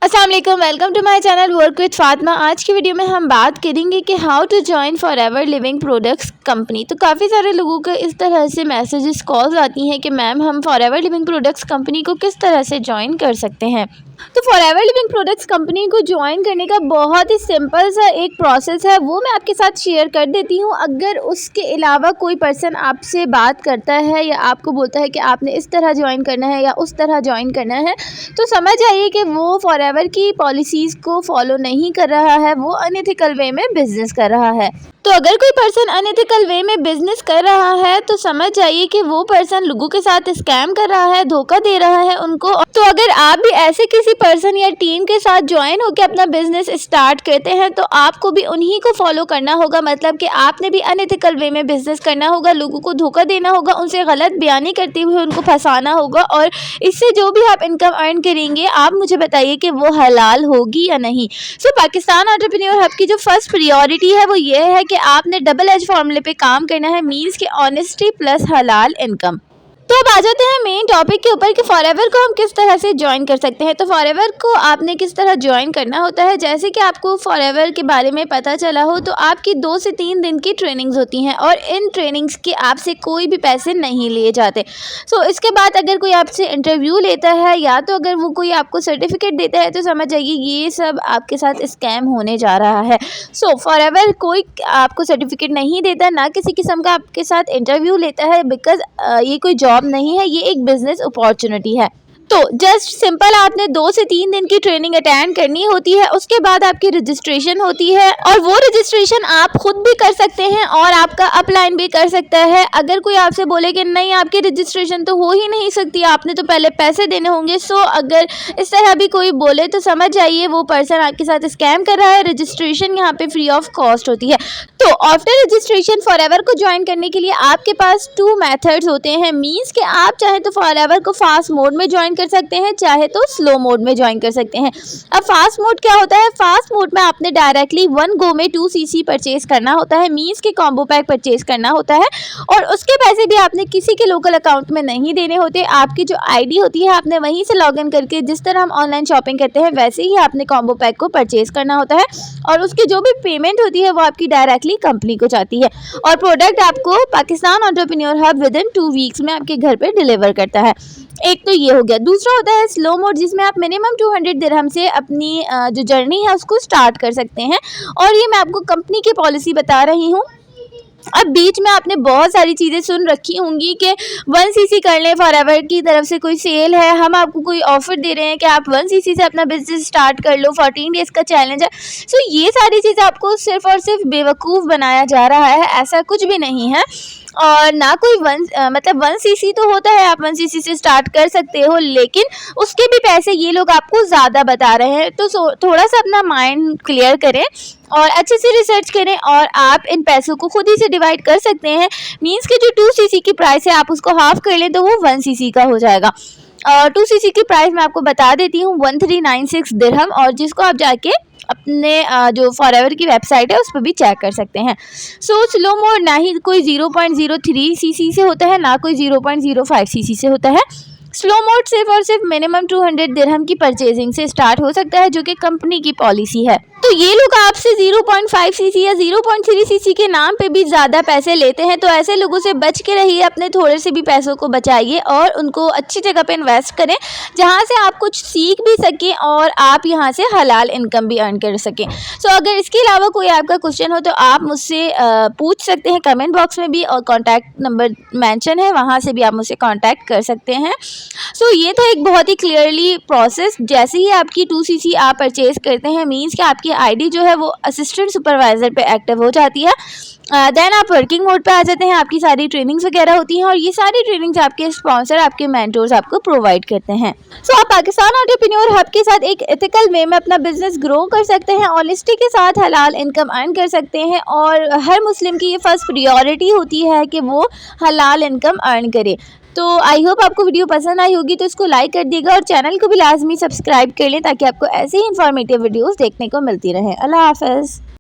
अस्सलाम वालेकुम, welcome to my channel work with Fatima. आज की वीडियो में हम बात करेंगे कि how to join Forever Living Products company. तो काफ़ी सारे लोगों को इस तरह से मैसेजेस कॉल्स आती हैं कि मैम हम फॉरएवर लिविंग प्रोडक्ट्स कंपनी को किस तरह से जॉइन कर सकते हैं। तो फॉरएवर लिविंग प्रोडक्ट्स कंपनी को ज्वाइन करने का बहुत ही सिंपल सा एक प्रोसेस है, वो मैं आपके साथ शेयर कर देती हूँ। अगर उसके अलावा कोई पर्सन आपसे बात करता है या आपको बोलता है कि आपने इस तरह ज्वाइन करना है या उस तरह ज्वाइन करना है, तो समझ आइए कि वो फॉरएवर की पॉलिसीज़ को फॉलो नहीं कर रहा है, वो अनएथिकल वे में बिजनेस कर रहा है। तो अगर कोई पर्सन अनएथिकल वे में बिजनेस कर रहा है तो समझ जाइए कि वो पर्सन लोगों के साथ स्कैम कर रहा है, धोखा दे रहा है उनको। तो अगर आप भी ऐसे किसी पर्सन या टीम के साथ ज्वाइन होकर अपना बिजनेस स्टार्ट करते हैं तो आपको भी उन्हीं को फॉलो करना होगा। मतलब कि आपने भी अनएथिकल वे में बिजनेस करना होगा, लोगों को धोखा देना होगा, उनसे गलत बयानी करते हुए उनको फंसाना होगा, और इससे जो भी आप इनकम अर्न करेंगे आप मुझे बताइए कि वो हलाल होगी या नहीं। सो पाकिस्तान एंटरप्रेन्योर हब की जो फर्स्ट प्रायोरिटी है वो ये है कि आपने डबल एज फॉर्मूले पे काम करना है, मींस के ऑनेस्टी प्लस हलाल इनकम। तो अब आ जाते हैं मेन टॉपिक के ऊपर कि फॉरएवर को हम किस तरह से ज्वाइन कर सकते हैं। तो फॉरएवर को आपने किस तरह ज्वाइन करना होता है, जैसे कि आपको फॉरएवर के बारे में पता चला हो तो आपकी 2 से 3 दिन की ट्रेनिंग्स होती हैं और इन ट्रेनिंग्स के आपसे कोई भी पैसे नहीं लिए जाते। सो इसके बाद अगर कोई आपसे इंटरव्यू लेता है या तो अगर वो कोई आपको सर्टिफिकेट देता है तो समझ जाइए ये सब आपके साथ स्कैम होने जा रहा है। सो फॉरएवर कोई आपको सर्टिफिकेट नहीं देता, ना किसी किस्म का आपके साथ इंटरव्यू लेता है, बिकॉज ये कोई जॉब नहीं है, ये एक बिजनेस अपॉर्चुनिटी है। तो जस्ट सिंपल आपने 2 से 3 दिन की ट्रेनिंग अटेंड करनी होती है, उसके बाद आपकी रजिस्ट्रेशन होती है और वो रजिस्ट्रेशन आप खुद भी कर सकते हैं और आपका अपलाइन भी कर सकता है। अगर कोई आपसे बोले कि नहीं आपकी रजिस्ट्रेशन तो हो ही नहीं सकती, आपने तो पहले पैसे देने होंगे, सो अगर इस तरह भी कोई बोले तो समझ जाइए वो पर्सन आपके साथ स्कैम कर रहा है। रजिस्ट्रेशन यहाँ पे फ्री ऑफ कॉस्ट होती है। तो आफ्टर रजिस्ट्रेशन फॉरएवर को ज्वाइन करने के लिए आपके पास 2 मेथड्स होते हैं, मींस कि आप चाहे तो फॉरएवर को फास्ट मोड में ज्वाइन कर सकते हैं, चाहे तो स्लो मोड में ज्वाइन कर सकते हैं। अब फास्ट मोड क्या होता है? फास्ट मोड में आपने डायरेक्टली 1 गो में 2 सीसी परचेज करना होता है, मींस के कॉम्बो पैक परचेज करना होता है और उसके पैसे भी आपने किसी के लोकल अकाउंट में नहीं देने होते। आपकी जो आईडी होती है आपने वहीं से लॉग इन करके, जिस तरह हम ऑनलाइन शॉपिंग करते हैं वैसे ही आपने कॉम्बो पैक को परचेज करना होता है और उसकी जो भी पेमेंट होती है वो आपकी डायरेक्टली कंपनी को जाती है और प्रोडक्ट आपको Pakistan entrepreneur hub with in 2 weeks में आपके घर पे डिलीवर करता है। एक तो ये हो गया। दूसरा होता है स्लो मोड, जिसमें आप मिनिमम 200 दिरहम से अपनी जो जर्नी है उसको स्टार्ट कर सकते हैं और ये मैं आपको कंपनी की पॉलिसी बता रही हूँ। अब बीच में आपने बहुत सारी चीज़ें सुन रखी होंगी कि 1 सीसी कर लें, फॉरएवर की तरफ से कोई सेल है, हम आपको कोई ऑफर दे रहे हैं कि आप 1 सीसी से अपना बिजनेस स्टार्ट कर लो, 14 डेज़ का चैलेंज है। सो ये सारी चीज़ें आपको सिर्फ और सिर्फ बेवकूफ़ बनाया जा रहा है, ऐसा कुछ भी नहीं है। और ना कोई 1 सीसी तो होता है, आप 1 सीसी से स्टार्ट कर सकते हो, लेकिन उसके भी पैसे ये लोग आपको ज़्यादा बता रहे हैं। तो थोड़ा सा अपना माइंड क्लियर करें और अच्छे से रिसर्च करें और आप इन पैसों को खुद ही से डिवाइड कर सकते हैं। मींस कि जो 2 सीसी की प्राइस है आप उसको हाफ कर लें तो वो 1 सीसी का हो जाएगा। 2 सीसी की प्राइस मैं आपको बता देती हूँ, 1396 दिरहम, और जिसको आप जाके अपने जो फॉरएवर की वेबसाइट है उस पर भी चेक कर सकते हैं। सो स्लो मोड ना ही कोई 0.03 सीसी से होता है, ना कोई 0.05 सीसी से होता है। स्लो मोड सिर्फ और सिर्फ मिनिमम 200 दिरहम की परचेजिंग से स्टार्ट हो सकता है, जो कि कंपनी की पॉलिसी है। तो ये लोग आपसे 0.5 सीसी या 0.3 सीसी के नाम पे भी ज़्यादा पैसे लेते हैं, तो ऐसे लोगों से बच के रहिए, अपने थोड़े से भी पैसों को बचाइए और उनको अच्छी जगह पे इन्वेस्ट करें जहाँ से आप कुछ सीख भी सकें और आप यहाँ से हलाल इनकम भी अर्न कर सकें। सो अगर इसके अलावा कोई आपका क्वेश्चन हो तो आप मुझसे पूछ सकते हैं कमेंट बॉक्स में भी, और कॉन्टैक्ट नंबर मैंशन है, वहाँ से भी आप मुझसे कॉन्टैक्ट कर सकते हैं। सो ये था एक बहुत ही क्लियरली प्रोसेस। जैसे ही आपकी 2 सीसी आप परचेज करते हैं, मीन्स कि आपकी आईडी जो है वो असिस्टेंट सुपरवाइज़र पे एक्टिव हो जाती है। देन आप वर्किंग मोड पे आ जाते हैं, आपकी सारी ट्रेनिंग्स वगैरह होती हैं और ये सारी ट्रेनिंग्स आपके स्पॉन्सर, आपके मेंटोर्स आपको प्रोवाइड करते हैं। सो आप पाकिस्तान एंटरप्रेन्योर हब के साथ एक एथिकल वे में अपना बिजनेस ग्रो कर सकते हैं, ऑनेस्टी के साथ हलाल इनकम अर्न कर सकते हैं और हर मुस्लिम की ये फर्स्ट प्रायोरिटी होती है कि वो हलाल इनकम अर्न करे। तो आई होप आपको वीडियो पसंद आई होगी, तो इसको लाइक कर दीजिएगा और चैनल को भी लाजमी सब्सक्राइब कर लें ताकि आपको ऐसे ही इंफॉर्मेटिव वीडियोस देखने को मिलती रहे। अल्लाह हाफ़िज़।